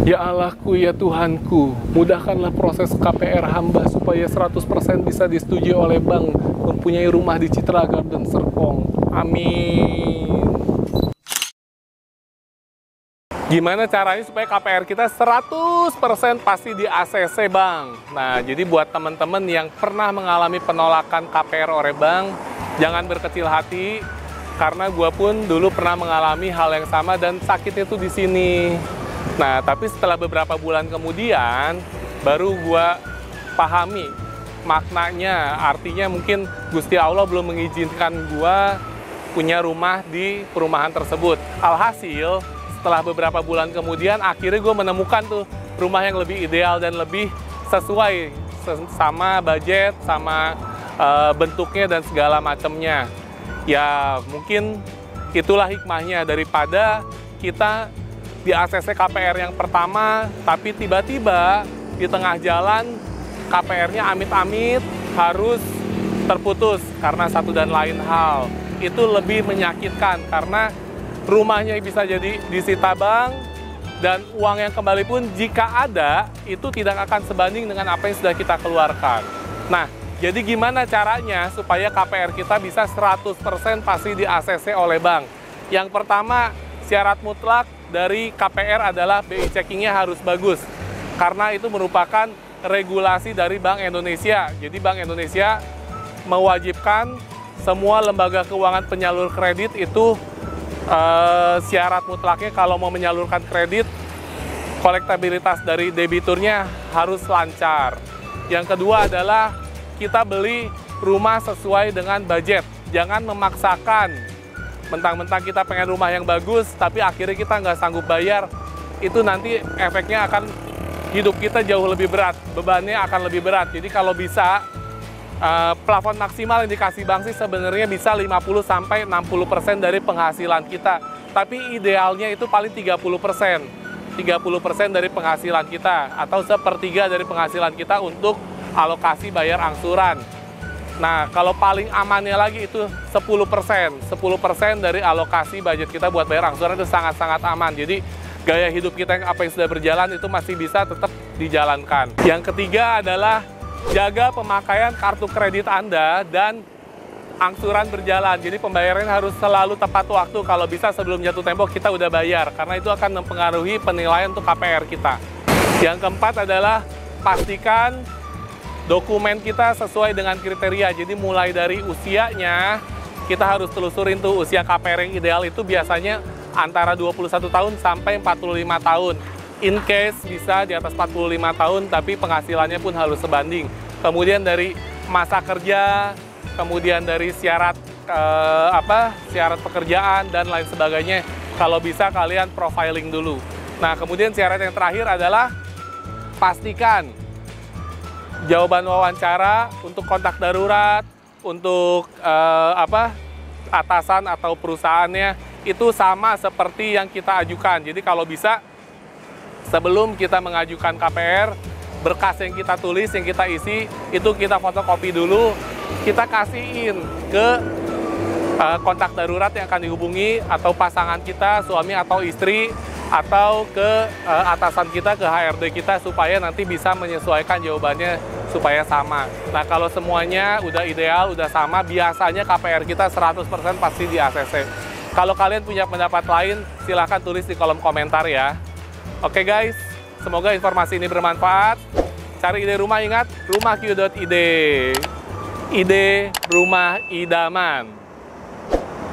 Ya Allahku, ya Tuhanku, mudahkanlah proses KPR hamba supaya 100% bisa disetujui oleh bank mempunyai rumah di Citra Garden Serpong. Amin. Gimana caranya supaya KPR kita 100% pasti di ACC, Bang? Nah, jadi buat teman-teman yang pernah mengalami penolakan KPR oleh bank, jangan berkecil hati, karena gue pun dulu pernah mengalami hal yang sama dan sakitnya tuh di sini. Nah, tapi setelah beberapa bulan kemudian, baru gue pahami maknanya. Artinya mungkin Gusti Allah belum mengizinkan gue punya rumah di perumahan tersebut. Alhasil, setelah beberapa bulan kemudian, akhirnya gue menemukan tuh rumah yang lebih ideal dan lebih sesuai sama budget, sama bentuknya dan segala macamnya. Ya, mungkin itulah hikmahnya daripada kita di ACC KPR yang pertama, tapi tiba-tiba di tengah jalan KPR-nya amit-amit harus terputus karena satu dan lain hal. Itu lebih menyakitkan karena rumahnya bisa jadi disita bank dan uang yang kembali pun jika ada itu tidak akan sebanding dengan apa yang sudah kita keluarkan. Nah, jadi gimana caranya supaya KPR kita bisa 100% pasti di ACC oleh bank? Yang pertama, syarat mutlak dari KPR adalah BI checkingnya harus bagus. Karena itu merupakan regulasi dari Bank Indonesia. Jadi Bank Indonesia mewajibkan semua lembaga keuangan penyalur kredit itu syarat mutlaknya kalau mau menyalurkan kredit, kolektabilitas dari debiturnya harus lancar. Yang kedua adalah kita beli rumah sesuai dengan budget. Jangan memaksakan. Mentang-mentang kita pengen rumah yang bagus, tapi akhirnya kita nggak sanggup bayar, itu nanti efeknya akan hidup kita jauh lebih berat, bebannya akan lebih berat. Jadi kalau bisa, plafon maksimal yang dikasih bank sih sebenarnya bisa 50-60% dari penghasilan kita. Tapi idealnya itu paling 30%. 30% dari penghasilan kita, atau sepertiga dari penghasilan kita untuk alokasi bayar angsuran. Nah, kalau paling amannya lagi itu 10%. 10% dari alokasi budget kita buat bayar angsuran itu sangat-sangat aman. Jadi, gaya hidup kita yang apa yang sudah berjalan itu masih bisa tetap dijalankan. Yang ketiga adalah jaga pemakaian kartu kredit Anda dan angsuran berjalan. Jadi, pembayaran harus selalu tepat waktu. Kalau bisa sebelum jatuh tempo kita udah bayar. Karena itu akan mempengaruhi penilaian untuk KPR kita. Yang keempat adalah pastikan dokumen kita sesuai dengan kriteria. Jadi mulai dari usianya, kita harus telusurin tuh usia KPR yang ideal itu biasanya antara 21 tahun sampai 45 tahun. In case bisa di atas 45 tahun, tapi penghasilannya pun harus sebanding. Kemudian dari masa kerja, kemudian dari syarat syarat pekerjaan dan lain sebagainya. Kalau bisa kalian profiling dulu. Nah, kemudian syarat yang terakhir adalah pastikan jawaban wawancara untuk kontak darurat, untuk atasan atau perusahaannya itu sama seperti yang kita ajukan. Jadi kalau bisa sebelum kita mengajukan KPR, berkas yang kita tulis, yang kita isi, itu kita fotokopi dulu, kita kasihin ke kontak darurat yang akan dihubungi, atau pasangan kita, suami atau istri, atau ke atasan kita, ke HRD kita, supaya nanti bisa menyesuaikan jawabannya supaya sama. Nah, kalau semuanya udah ideal, udah sama, biasanya KPR kita 100% pasti di ACC. Kalau kalian punya pendapat lain, silahkan tulis di kolom komentar ya. Oke guys, semoga informasi ini bermanfaat. Cari ide rumah, ingat, rumahq.id. Ide rumah idaman.